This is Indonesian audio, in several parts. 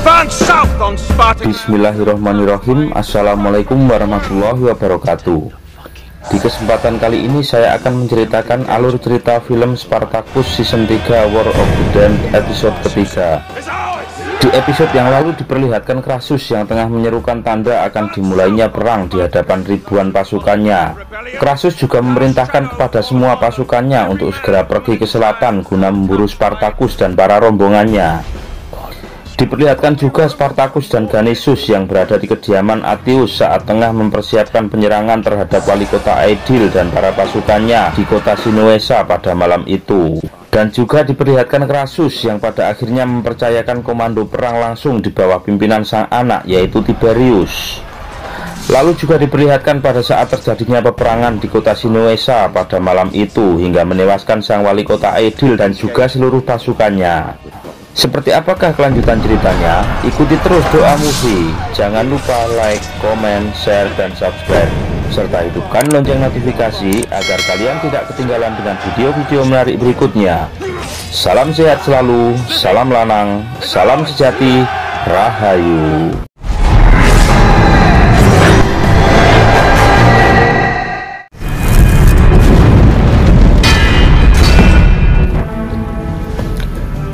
Bismillahirrahmanirrahim. Assalamualaikum warahmatullahi wabarakatuh. Di kesempatan kali ini saya akan menceritakan alur cerita film Spartacus Season 3 War of the Damned episode ketiga. Di episode yang lalu diperlihatkan Crassus yang tengah menyerukan tanda akan dimulainya perang di hadapan ribuan pasukannya. Crassus juga memerintahkan kepada semua pasukannya untuk segera pergi ke selatan guna memburu Spartacus dan para rombongannya. Diperlihatkan juga Spartacus dan Ganissus yang berada di kediaman Atius saat tengah mempersiapkan penyerangan terhadap wali kota Aedil dan para pasukannya di kota Sinuessa pada malam itu. Dan juga diperlihatkan Crassus yang pada akhirnya mempercayakan komando perang langsung di bawah pimpinan sang anak, yaitu Tiberius. Lalu juga diperlihatkan pada saat terjadinya peperangan di kota Sinuessa pada malam itu hingga menewaskan sang wali kota Aedil dan juga seluruh pasukannya. Seperti apakah kelanjutan ceritanya? Ikuti terus Doa Movie. Jangan lupa like, komen, share, dan subscribe, serta hidupkan lonceng notifikasi agar kalian tidak ketinggalan dengan video-video menarik berikutnya. Salam sehat selalu, salam lanang, salam sejati, Rahayu.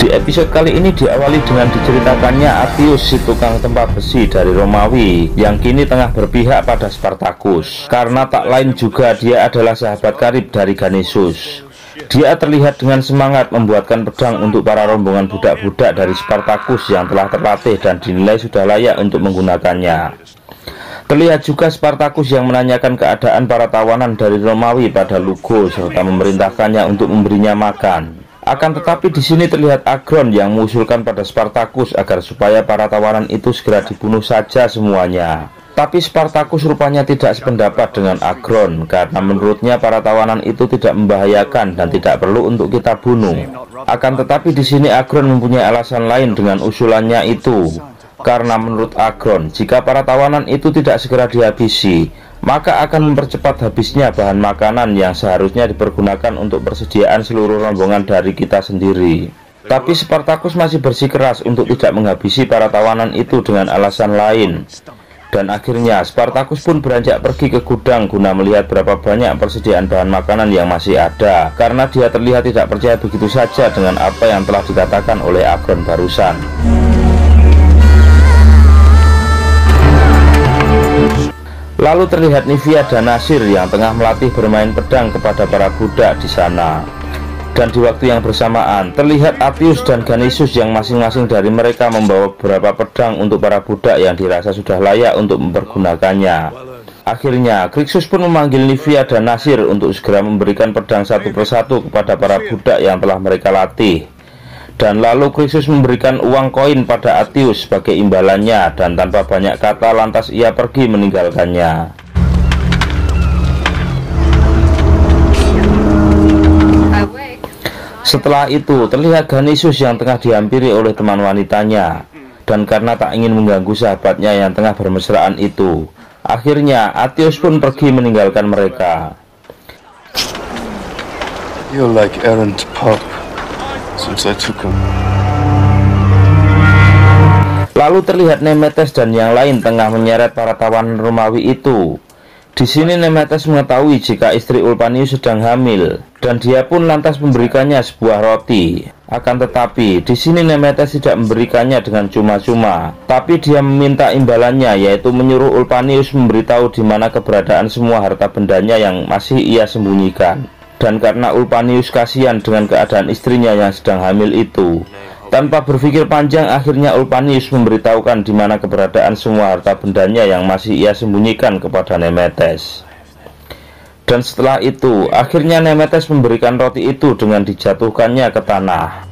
Episode kali ini diawali dengan diceritakannya Atius, si tukang tempat besi dari Romawi, yang kini tengah berpihak pada Spartacus. Karena tak lain juga dia adalah sahabat karib dari Ganissus. Dia terlihat dengan semangat membuatkan pedang untuk para rombongan budak-budak dari Spartacus yang telah terlatih dan dinilai sudah layak untuk menggunakannya. Terlihat juga Spartacus yang menanyakan keadaan para tawanan dari Romawi pada Lugo serta memerintahkannya untuk memberinya makan. Akan tetapi di sini terlihat Agron yang mengusulkan pada Spartacus agar supaya para tawanan itu segera dibunuh saja semuanya. Tapi Spartacus rupanya tidak sependapat dengan Agron karena menurutnya para tawanan itu tidak membahayakan dan tidak perlu untuk kita bunuh. Akan tetapi di sini Agron mempunyai alasan lain dengan usulannya itu. Karena menurut Agron, jika para tawanan itu tidak segera dihabisi, maka akan mempercepat habisnya bahan makanan yang seharusnya dipergunakan untuk persediaan seluruh rombongan dari kita sendiri. Tapi Spartacus masih bersikeras untuk tidak menghabisi para tawanan itu dengan alasan lain. Dan akhirnya Spartacus pun beranjak pergi ke gudang guna melihat berapa banyak persediaan bahan makanan yang masih ada, karena dia terlihat tidak percaya begitu saja dengan apa yang telah dikatakan oleh Agron barusan. Lalu terlihat Nivia dan Nasir yang tengah melatih bermain pedang kepada para budak di sana. Dan di waktu yang bersamaan terlihat Atius dan Ganissus yang masing-masing dari mereka membawa beberapa pedang untuk para budak yang dirasa sudah layak untuk mempergunakannya. Akhirnya Crixus pun memanggil Nivia dan Nasir untuk segera memberikan pedang satu persatu kepada para budak yang telah mereka latih. Dan lalu Crixus memberikan uang koin pada Atius sebagai imbalannya, dan tanpa banyak kata lantas ia pergi meninggalkannya. Setelah itu terlihat Ganissus yang tengah dihampiri oleh teman wanitanya, dan karena tak ingin mengganggu sahabatnya yang tengah bermesraan itu, akhirnya Atius pun pergi meninggalkan mereka. You're like errant pup. Since I took him. Lalu terlihat Nemetes dan yang lain tengah menyeret para tawanan Romawi itu. Di sini Nemetes mengetahui jika istri Ulpanius sedang hamil, dan dia pun lantas memberikannya sebuah roti. Akan tetapi di sini Nemetes tidak memberikannya dengan cuma-cuma, tapi dia meminta imbalannya, yaitu menyuruh Ulpanius memberitahu di mana keberadaan semua harta bendanya yang masih ia sembunyikan. Dan karena Ulpanius kasihan dengan keadaan istrinya yang sedang hamil itu, tanpa berpikir panjang akhirnya Ulpanius memberitahukan di mana keberadaan semua harta bendanya yang masih ia sembunyikan kepada Nemetes. Dan setelah itu akhirnya Nemetes memberikan roti itu dengan dijatuhkannya ke tanah.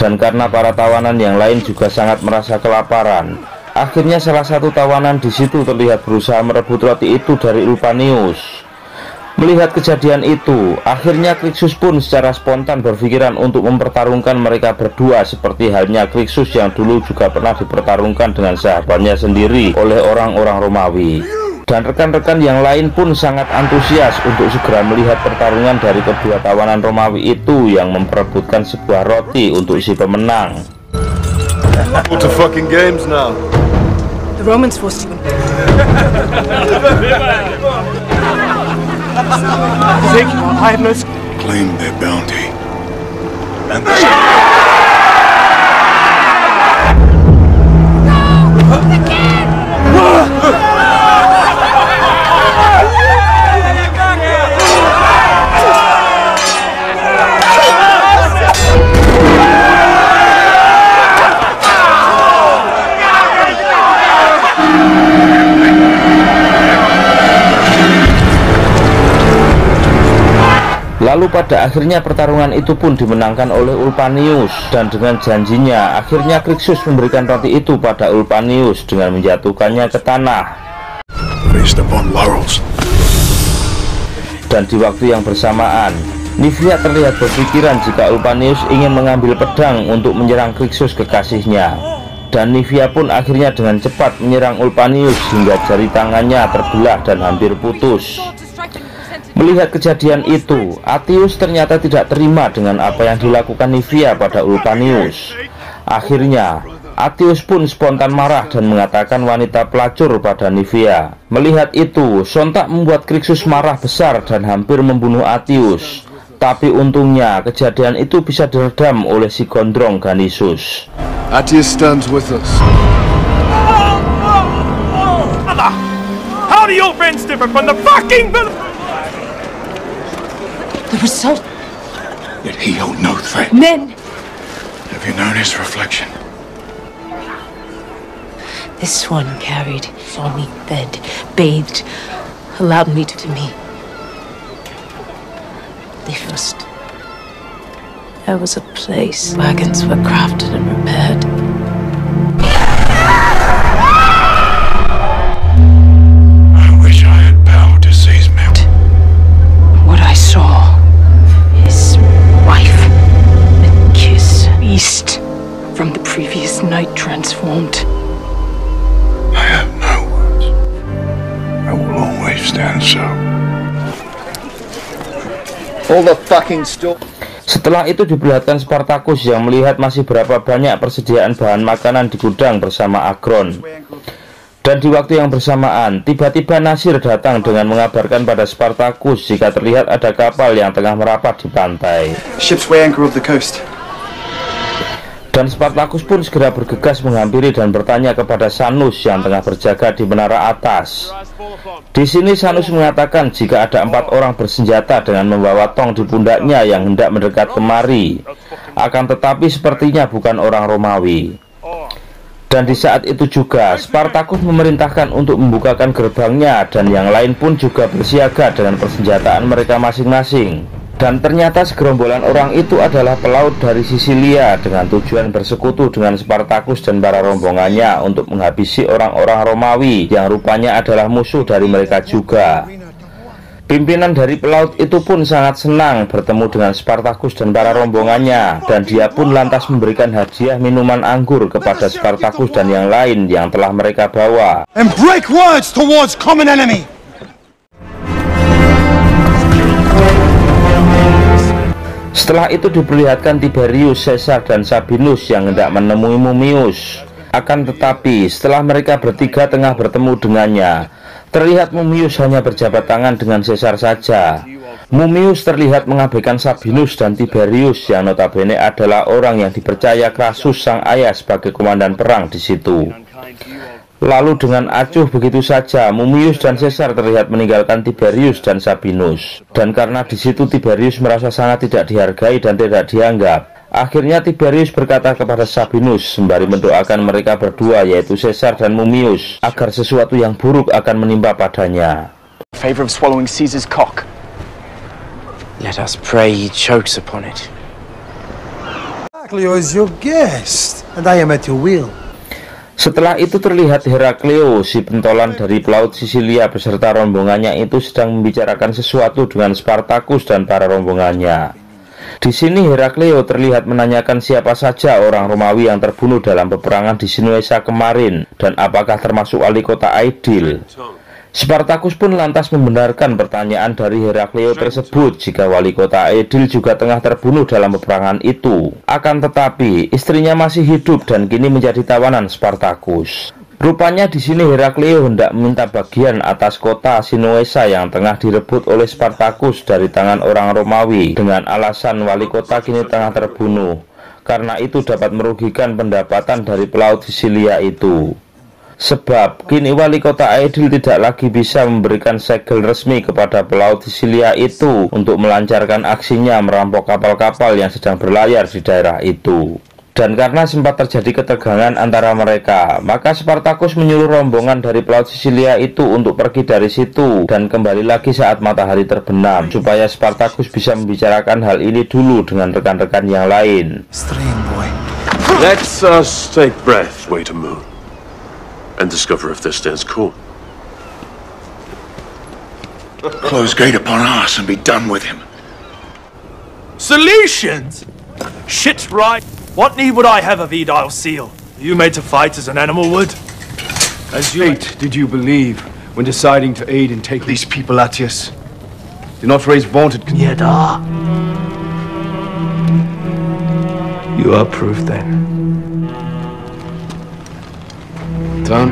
Dan karena para tawanan yang lain juga sangat merasa kelaparan, akhirnya salah satu tawanan di situ terlihat berusaha merebut roti itu dari Ulpanius. Melihat kejadian itu, akhirnya Crixus pun secara spontan berpikiran untuk mempertarungkan mereka berdua, seperti halnya Crixus yang dulu juga pernah dipertarungkan dengan sahabatnya sendiri oleh orang-orang Romawi. Dan rekan-rekan yang lain pun sangat antusias untuk segera melihat pertarungan dari kedua tawanan Romawi itu yang memperebutkan sebuah roti untuk si pemenang. What the fucking games now? The Romans forced you. Take your highness. Claim their bounty. And Lalu pada akhirnya pertarungan itu pun dimenangkan oleh Ulpanius, dan dengan janjinya akhirnya Krixus memberikan roti itu pada Ulpanius dengan menjatuhkannya ke tanah. Dan di waktu yang bersamaan, Nivea terlihat berpikiran jika Ulpanius ingin mengambil pedang untuk menyerang Krixus kekasihnya. Dan Nivea pun akhirnya dengan cepat menyerang Ulpanius hingga jari tangannya terbelah dan hampir putus. Melihat kejadian itu, Atius ternyata tidak terima dengan apa yang dilakukan Nivea pada Ulpanius. Akhirnya, Atius pun spontan marah dan mengatakan wanita pelacur pada Nivea. Melihat itu, sontak membuat Krixus marah besar dan hampir membunuh Atius. Tapi untungnya, kejadian itu bisa diredam oleh si gondrong Ganisus. Atius stands with us. How do your friends differ from the fucking... The result. Yet he held no threat. Men. Have you known his reflection? This one carried, saw me fed, bathed, allowed me to me. The first. There was a place. Wagons were crafted and repaired. I wish I had power to seize me. What I saw. Wife, a kiss, beast from the previous night transformed. I have no words. I will always stand so. All the fucking story. Setelah itu diperlihatkan Spartacus yang melihat masih berapa banyak persediaan bahan makanan di gudang bersama Agron. Dan di waktu yang bersamaan, tiba-tiba Nasir datang dengan mengabarkan pada Spartacus jika terlihat ada kapal yang tengah merapat di pantai. Ships weigh anchor off the coast. Dan Spartacus pun segera bergegas menghampiri dan bertanya kepada Sanus yang tengah berjaga di menara atas. Di sini Sanus mengatakan jika ada 4 orang bersenjata dengan membawa tong di pundaknya yang hendak mendekat kemari. Akan tetapi sepertinya bukan orang Romawi. Dan di saat itu juga Spartacus memerintahkan untuk membukakan gerbangnya, dan yang lain pun juga bersiaga dengan persenjataan mereka masing-masing. Dan ternyata segerombolan orang itu adalah pelaut dari Sisilia dengan tujuan bersekutu dengan Spartacus dan para rombongannya untuk menghabisi orang-orang Romawi yang rupanya adalah musuh dari mereka juga. Pimpinan dari pelaut itu pun sangat senang bertemu dengan Spartacus dan para rombongannya, dan dia pun lantas memberikan hadiah minuman anggur kepada Spartacus dan yang lain yang telah mereka bawa. And break words towards common enemy. Setelah itu diperlihatkan Tiberius, Caesar, dan Sabinus yang hendak menemui Mummius. Akan tetapi setelah mereka bertiga tengah bertemu dengannya, terlihat Mummius hanya berjabat tangan dengan Caesar saja. Mummius terlihat mengabaikan Sabinus dan Tiberius yang notabene adalah orang yang dipercaya Crassus sang ayah sebagai komandan perang di situ. Lalu dengan acuh begitu saja Mummius dan Caesar terlihat meninggalkan Tiberius dan Sabinus. Dan karena di situ Tiberius merasa sangat tidak dihargai dan tidak dianggap, akhirnya Tiberius berkata kepada Sabinus sembari mendoakan mereka berdua, yaitu Caesar dan Mummius, agar sesuatu yang buruk akan menimpa padanya. Favor of swallowing Caesar's cock. Let us pray he chokes upon it. Heraclio is your guest, and I am at your will. Setelah itu terlihat Herakleo, si pentolan dari pelaut Sisilia beserta rombongannya itu sedang membicarakan sesuatu dengan Spartacus dan para rombongannya. Di sini Herakleo terlihat menanyakan siapa saja orang Romawi yang terbunuh dalam peperangan di Sinuessa kemarin, dan apakah termasuk wali kota Aidil. Spartacus pun lantas membenarkan pertanyaan dari Herakleo tersebut jika wali kota Aedil juga tengah terbunuh dalam peperangan itu. Akan tetapi, istrinya masih hidup dan kini menjadi tawanan Spartacus. Rupanya di sini Herakleo hendak meminta bagian atas kota Sinoesa yang tengah direbut oleh Spartacus dari tangan orang Romawi dengan alasan wali kota kini tengah terbunuh. Karena itu dapat merugikan pendapatan dari pelaut Sisilia itu. Sebab kini wali kota Aedil tidak lagi bisa memberikan segel resmi kepada pelaut Sisilia itu untuk melancarkan aksinya merampok kapal-kapal yang sedang berlayar di daerah itu. Dan karena sempat terjadi ketegangan antara mereka, maka Spartacus menyuruh rombongan dari pelaut Sisilia itu untuk pergi dari situ dan kembali lagi saat matahari terbenam, supaya Spartacus bisa membicarakan hal ini dulu dengan rekan-rekan yang lain. Strange boy. Let's us take breath, wait a moon, and discover if this stands cool. Close gate upon us and be done with him. Solutions? Shit right. What need would I have of Edile Seal? Are you made to fight as an animal would? As fate did you believe when deciding to aid in taking these people, Latius? Do not raise vaunted Yeda. You are proof then. Done.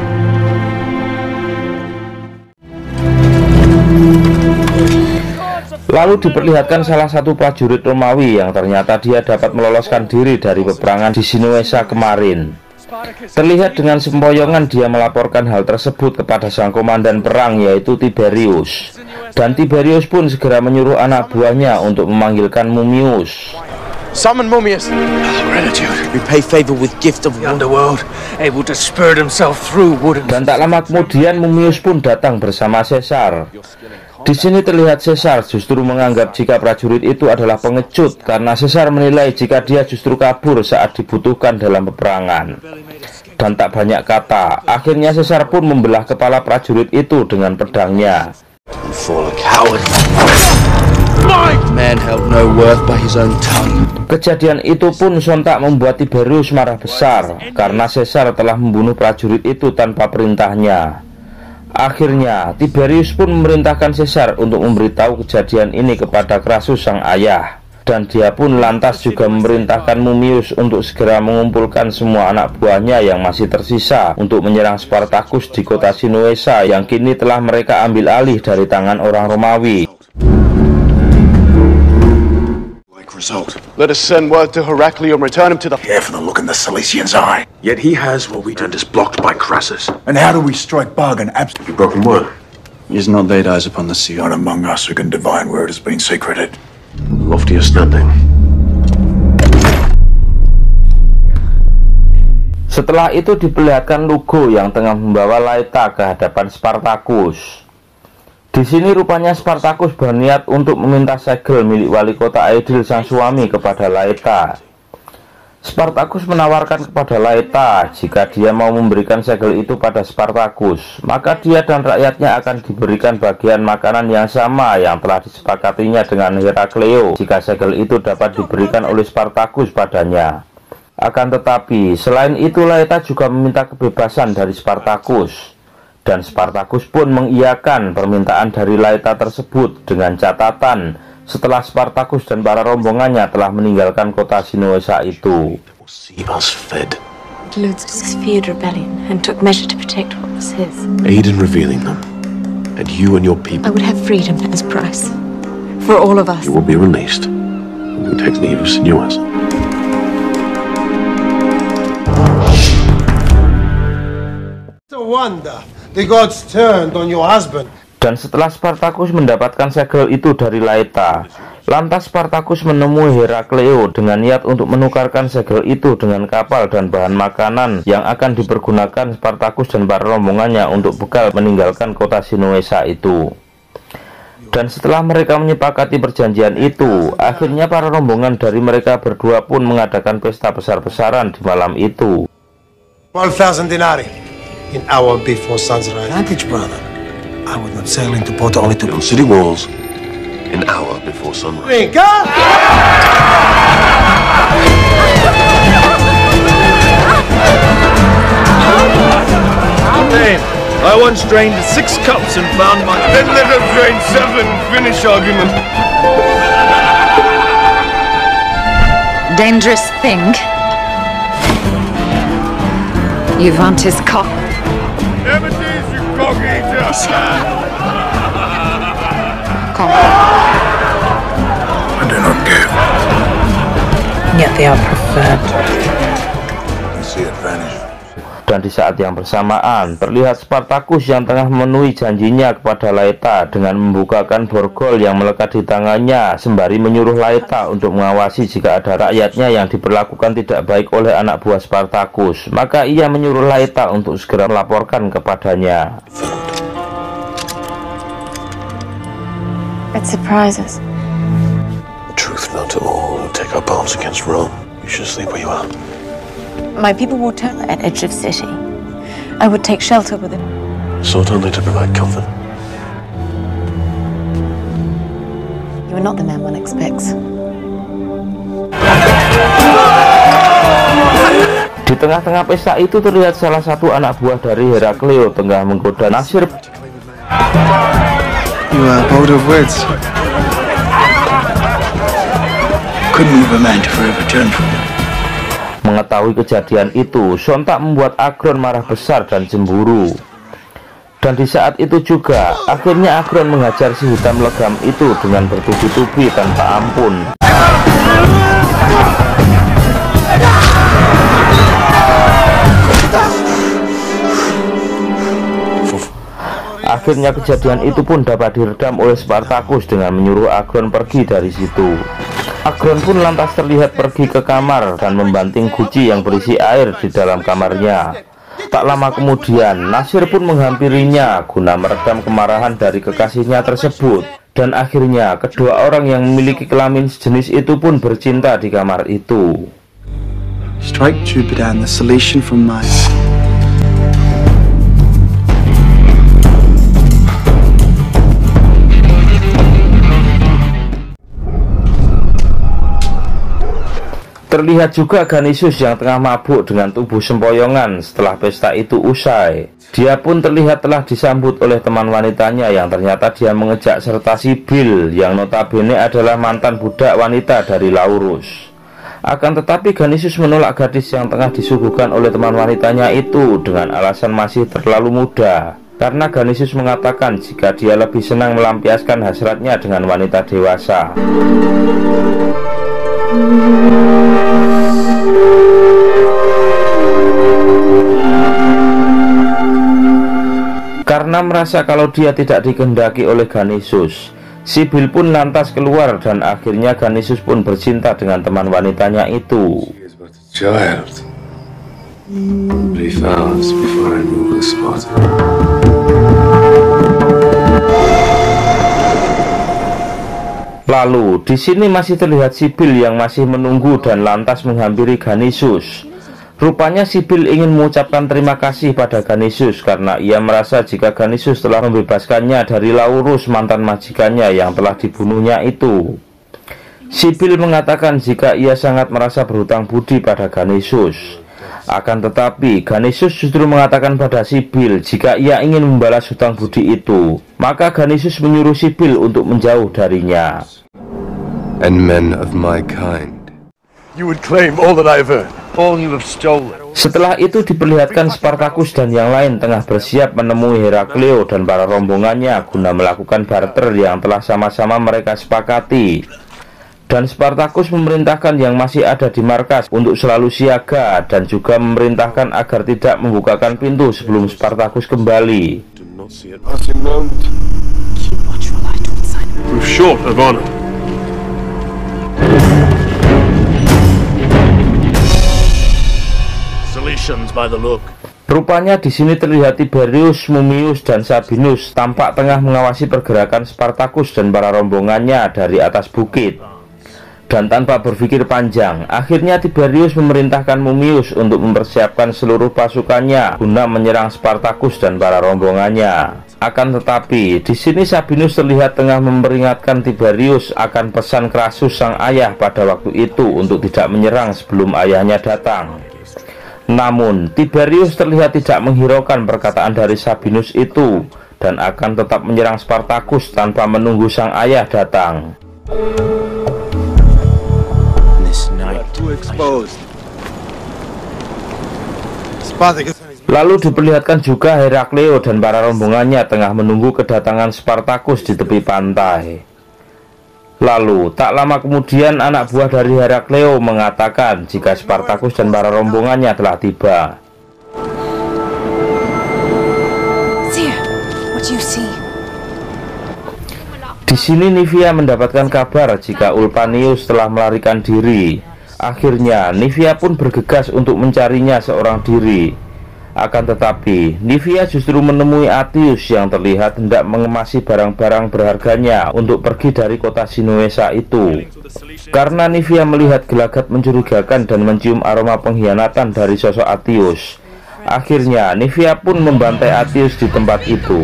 Lalu diperlihatkan salah satu prajurit Romawi yang ternyata dia dapat meloloskan diri dari peperangan di Sinoesa kemarin. Terlihat dengan sempoyongan dia melaporkan hal tersebut kepada sang komandan perang, yaitu Tiberius. Dan Tiberius pun segera menyuruh anak buahnya untuk memanggilkan Mummius. Summon Mummius. Repay favor with gift of Underworld, able to spurt himself through wooden. Dan tak lama kemudian Mummius pun datang bersama Caesar. Di sini terlihat Caesar justru menganggap jika prajurit itu adalah pengecut, karena Caesar menilai jika dia justru kabur saat dibutuhkan dalam peperangan. Dan tak banyak kata, akhirnya Caesar pun membelah kepala prajurit itu dengan pedangnya. Man held no worth by his own tongue. Kejadian itu pun sontak membuat Tiberius marah besar, karena Caesar telah membunuh prajurit itu tanpa perintahnya. Akhirnya, Tiberius pun memerintahkan Caesar untuk memberitahu kejadian ini kepada Crassus sang ayah. Dan dia pun lantas juga memerintahkan Mummius untuk segera mengumpulkan semua anak buahnya yang masih tersisa untuk menyerang Spartacus di kota Sinoesa yang kini telah mereka ambil alih dari tangan orang Romawi. Result. Let us send word to Heraclium, return him to the... Care for the look in the Cilician's eye. Yet he has what we do and is blocked by Crassus. And how do we strike bargain absolutely? You broken word. Is not laid eyes upon the seal. Not among us who can divine where it has been secreted. Loftier standing. Setelah itu diperlihatkan Lugo yang tengah membawa Laeta ke hadapan Spartacus. Di sini rupanya Spartacus berniat untuk meminta segel milik wali kota Aedil sang suami kepada Laeta. Spartacus menawarkan kepada Laeta jika dia mau memberikan segel itu pada Spartacus, maka dia dan rakyatnya akan diberikan bagian makanan yang sama yang telah disepakatinya dengan Herakleo jika segel itu dapat diberikan oleh Spartacus padanya. Akan tetapi, selain itu Laeta juga meminta kebebasan dari Spartacus. Dan Spartacus pun mengiyakan permintaan dari Laeta tersebut dengan catatan setelah Spartacus dan para rombongannya telah meninggalkan kota Sinoesa itu. Leucus feared rebellion and took measure to protect what was his. Aid in revealing them, and you and your people. I would have freedom as price for all of us. You will be released, and you take leave of Sinuas. No wonder the gods turned on your husband. Dan setelah Spartacus mendapatkan segel itu dari Laeta, lantas Spartacus menemui Herakleo dengan niat untuk menukarkan segel itu dengan kapal dan bahan makanan yang akan dipergunakan Spartacus dan para rombongannya untuk bekal meninggalkan kota Sinoesa itu. Dan setelah mereka menyepakati perjanjian itu, akhirnya para rombongan dari mereka berdua pun mengadakan pesta besar-besaran di malam itu. 12,000 denarii. An hour before sunrise. Advantage, brother. I would not sail into port only to... On city walls, an hour before sunrise. Rinka! I once drained 6 cups and found my... Then let us drain 7. Finish argument. Dangerous thing. You want his cock? Never tease you, cock eater. Come. I do not give. Yet they are preferred. I see it vanish. Dan di saat yang bersamaan, terlihat Spartacus yang tengah memenuhi janjinya kepada Laeta dengan membukakan borgol yang melekat di tangannya, sembari menyuruh Laeta untuk mengawasi jika ada rakyatnya yang diperlakukan tidak baik oleh anak buah Spartacus. Maka ia menyuruh Laeta untuk segera melaporkan kepadanya. It surprises. The truth not to all who take up arms against Rome. You should sleep where you are. My people will turn at edge of city. I would take shelter with it. Sought only to provide comfort. You are not the man one expects. Di tengah-tengah pesta itu terlihat salah satu anak buah dari Herakleo tengah menggoda Nasir. You are bold of words. Couldn't move a man to forever turn from him. Mengetahui kejadian itu, sontak membuat Agron marah besar dan cemburu. Dan di saat itu juga, akhirnya Agron menghajar si hitam legam itu dengan bertubi-tubi tanpa ampun. Akhirnya kejadian itu pun dapat diredam oleh Spartacus dengan menyuruh Agron pergi dari situ. Agron pun lantas terlihat pergi ke kamar dan membanting guci yang berisi air di dalam kamarnya. Tak lama kemudian, Nasir pun menghampirinya guna meredam kemarahan dari kekasihnya tersebut. Dan akhirnya, kedua orang yang memiliki kelamin sejenis itu pun bercinta di kamar itu. Strike Jupiter and the Cilician from Mars. Terlihat juga Ganisius yang tengah mabuk dengan tubuh sempoyongan setelah pesta itu usai. Dia pun terlihat telah disambut oleh teman wanitanya yang ternyata dia mengejak serta Sibyl yang notabene adalah mantan budak wanita dari Laurus. Akan tetapi Ganisius menolak gadis yang tengah disuguhkan oleh teman wanitanya itu dengan alasan masih terlalu muda. Karena Ganisius mengatakan jika dia lebih senang melampiaskan hasratnya dengan wanita dewasa. Karena merasa kalau dia tidak dikehendaki oleh Ganisius, Sibyl pun lantas keluar dan akhirnya Ganisius pun bercinta dengan teman wanitanya itu. Child. Brief hours before I move the spot. Lalu di sini masih terlihat Sibyl yang masih menunggu dan lantas menghampiri Ganisius. Rupanya Sibyl ingin mengucapkan terima kasih pada Ganisius karena ia merasa jika Ganisius telah membebaskannya dari Laurus mantan majikannya yang telah dibunuhnya itu. Sibyl mengatakan jika ia sangat merasa berhutang budi pada Ganisius. Akan tetapi Ganisius justru mengatakan pada Sibyl jika ia ingin membalas hutang budi itu, maka Ganisius menyuruh Sibyl untuk menjauh darinya. And men of my kind. You would claim all that I've earned, all you have stolen. Setelah itu diperlihatkan Spartacus dan yang lain tengah bersiap menemui Herakleo dan para rombongannya guna melakukan barter yang telah sama-sama mereka sepakati. Dan Spartacus memerintahkan yang masih ada di markas untuk selalu siaga dan juga memerintahkan agar tidak membukakan pintu sebelum Spartacus kembali. Proof short of honor. By the look. Rupanya di sini terlihat Tiberius, Mummius, dan Sabinus tampak tengah mengawasi pergerakan Spartacus dan para rombongannya dari atas bukit. Dan tanpa berpikir panjang, akhirnya Tiberius memerintahkan Mummius untuk mempersiapkan seluruh pasukannya guna menyerang Spartacus dan para rombongannya. Akan tetapi, di sini Sabinus terlihat tengah memperingatkan Tiberius akan pesan Crassus sang ayah pada waktu itu untuk tidak menyerang sebelum ayahnya datang. Namun Tiberius terlihat tidak menghiraukan perkataan dari Sabinus itu dan akan tetap menyerang Spartacus tanpa menunggu sang ayah datang. Lalu diperlihatkan juga Herakleo dan para rombongannya tengah menunggu kedatangan Spartacus di tepi pantai. Lalu tak lama kemudian anak buah dari Herakleo mengatakan jika Spartacus dan para rombongannya telah tiba. Di sini Nivia mendapatkan kabar jika Ulpanius telah melarikan diri. Akhirnya Nivia pun bergegas untuk mencarinya seorang diri. Akan tetapi Nivia justru menemui Atius yang terlihat hendak mengemasi barang-barang berharganya untuk pergi dari kota Sinuessa itu. Karena Nivia melihat gelagat mencurigakan dan mencium aroma pengkhianatan dari sosok Atius, akhirnya Nivia pun membantai Atius di tempat itu.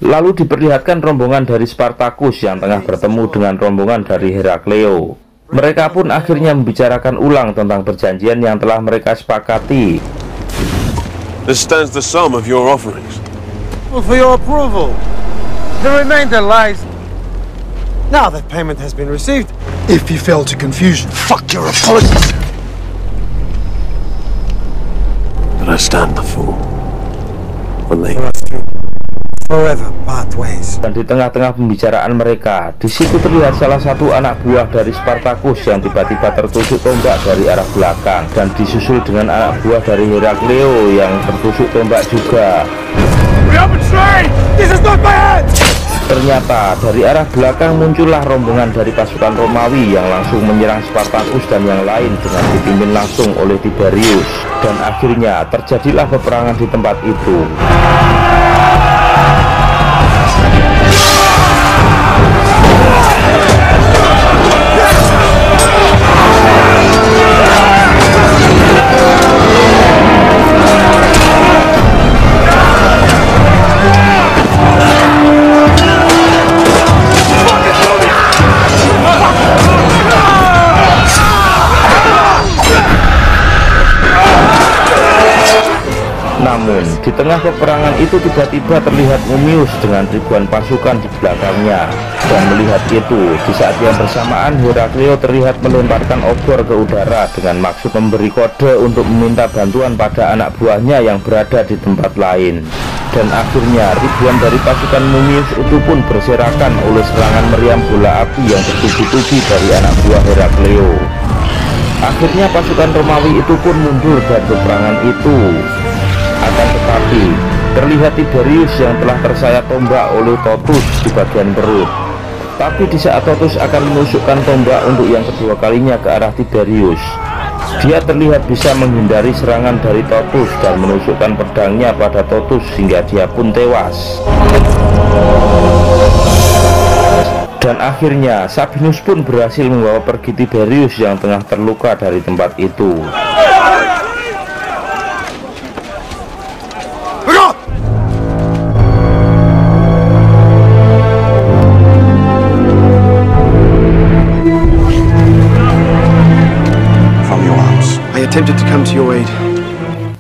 Lalu diperlihatkan rombongan dari Spartacus yang tengah bertemu dengan rombongan dari Herakleo. Mereka pun akhirnya membicarakan ulang tentang perjanjian yang telah mereka sepakati. This stands the sum of your offerings. Well, for your approval. The remainder lies. Now that payment has been received, if you fell to confusion, fuck your apologies. But I stand the fool. When they forever part ways. Dan di tengah-tengah pembicaraan mereka, di situ terlihat salah satu anak buah dari Spartacus yang tiba-tiba tertusuk tombak dari arah belakang, dan disusul dengan anak buah dari Herakleo yang tertusuk tombak juga. Ternyata dari arah belakang muncullah rombongan dari pasukan Romawi yang langsung menyerang Spartacus dan yang lain dengan dipimpin langsung oleh Tiberius, dan akhirnya terjadilah peperangan di tempat itu. Namun, di tengah peperangan itu tiba-tiba terlihat Mummius dengan ribuan pasukan di belakangnya. Dan melihat itu, di saat yang bersamaan Herakleo terlihat melemparkan obor ke udara dengan maksud memberi kode untuk meminta bantuan pada anak buahnya yang berada di tempat lain. Dan akhirnya ribuan dari pasukan Mummius itu pun berserakan oleh serangan meriam bola api yang bertubi-tubi dari anak buah Herakleo. Akhirnya pasukan Romawi itu pun mundur dari peperangan itu. Akan tetapi terlihat Tiberius yang telah tersayat tombak oleh Totus di bagian perut. Tapi di saat Totus akan menusukkan tombak untuk yang kedua kalinya ke arah Tiberius, dia terlihat bisa menghindari serangan dari Totus dan menusukkan pedangnya pada Totus hingga dia pun tewas. Dan akhirnya Sabinus pun berhasil membawa pergi Tiberius yang tengah terluka dari tempat itu.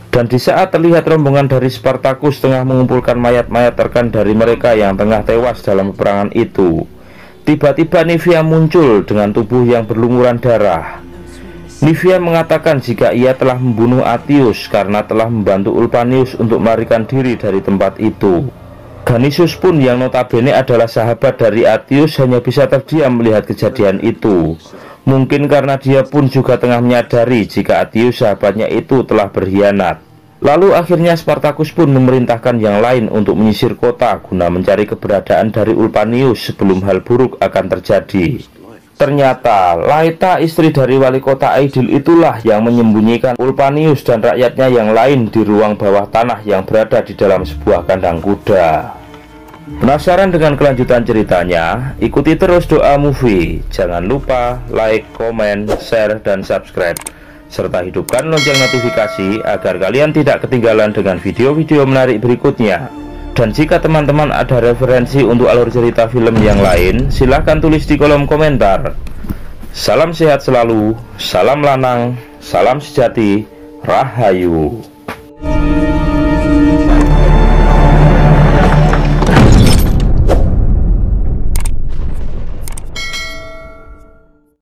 Dan di saat terlihat rombongan dari Spartacus tengah mengumpulkan mayat-mayat rekan dari mereka yang tengah tewas dalam peperangan itu, tiba-tiba Nivia muncul dengan tubuh yang berlumuran darah. Nivia mengatakan jika ia telah membunuh Atius karena telah membantu Ulpanius untuk melarikan diri dari tempat itu. Ganisius pun yang notabene adalah sahabat dari Atius hanya bisa terdiam melihat kejadian itu. Mungkin karena dia pun juga tengah menyadari jika Atius sahabatnya itu telah berkhianat. Lalu akhirnya Spartacus pun memerintahkan yang lain untuk menyisir kota guna mencari keberadaan dari Ulpanius sebelum hal buruk akan terjadi. Ternyata Laita, istri dari wali kota Aidil, itulah yang menyembunyikan Ulpanius dan rakyatnya yang lain di ruang bawah tanah yang berada di dalam sebuah kandang kuda. Penasaran dengan kelanjutan ceritanya? Ikuti terus Doa Movie. Jangan lupa like, komen, share, dan subscribe, serta hidupkan lonceng notifikasi agar kalian tidak ketinggalan dengan video-video menarik berikutnya. Dan jika teman-teman ada referensi untuk alur cerita film yang lain, silahkan tulis di kolom komentar. Salam sehat selalu, salam lanang, salam sejati, Rahayu.